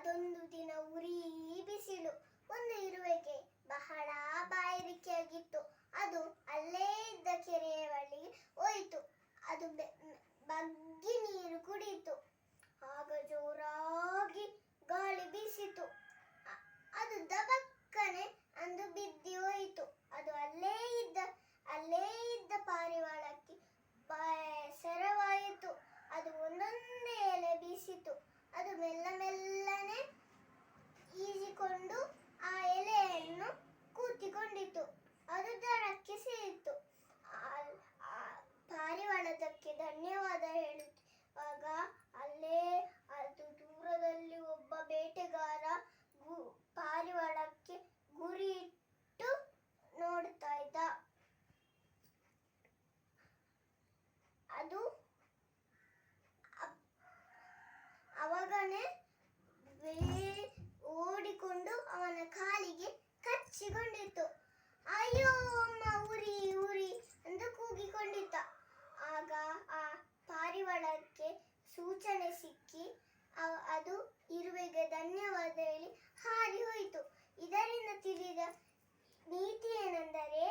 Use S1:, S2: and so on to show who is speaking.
S1: ಅದೊಂದು ದಿನ ಉರಿ ಬಿಸಿಲು. ಒಂದು ಇರುವೆಗೆ ಬಹಳ ಬಾಯಾರಿಕೆಯಾಗಿತ್ತು. ಅದು ಅಲ್ಲೇ ಇದ್ದ ಕೆರೆಯ ಬಳಿಗೆ ಹೋಯಿತು. ಅದು ಬಗ್ಗಿ ನೀರು ಕುಡಿಯಿತು. ಆಗ ಜೋರಾಗಿ ಗಾಳಿ ಬೀಸಿತು. ಅದು ದಬಕ್ಕನೆ ಅಂದು ಬಿದ್ದಿ ಹೋಯಿತು. ಅದು ಅಲ್ಲೇ ಇದ್ದ ಪಾರಿವಾಳಕ್ಕೆ ಬೇಸರವಾಯಿತು. ಅದು ಒಂದೊಂದೇ ಎಲೆ ಬೀಸಿತು. ಅದು ಮೆಲ್ಲನೆ ಈಜಿಕೊಂಡು ಆ ಎಲೆಯನ್ನು ಕೂತಿಕೊಂಡಿತು. ಅದು ದಡಕ್ಕೆ ಸೇರಿತು. ಪಾರಿವಾಳದಕ್ಕೆ ಧನ್ಯವಾದ ಹೇಳುವಾಗ ಅಲ್ಲೇ ಅದು ದೂರದಲ್ಲಿ ಒಬ್ಬ ಬೇಟೆಗಾರ ಪಾರಿವಾಳಕ್ಕೆ ಗುರಿ ಇಟ್ಟು ನೋಡ್ತಾ ಇದ್ದ. ಅದು ಅವಾಗನೇ ಓಡಿಕೊಂಡು ಅವನ ಕಾಲಿಗೆ ಕಚ್ಚಿಕೊಂಡಿತು. ಅಯ್ಯೋ ಅಮ್ಮ, ಉರಿ ಉರಿ ಎಂದು ಕೂಗಿಕೊಂಡಿದ್ದ. ಆಗ ಆ ಪಾರಿವಾಳಕ್ಕೆ ಸೂಚನೆ ಸಿಕ್ಕಿ ಅದು ಇರುವೆಗೆ ಧನ್ಯವಾದ ಹೇಳಿ ಹಾರಿ ಹೋಯಿತು. ಇದರಿಂದ ತಿಳಿದ ನೀತಿ ಏನೆಂದರೆ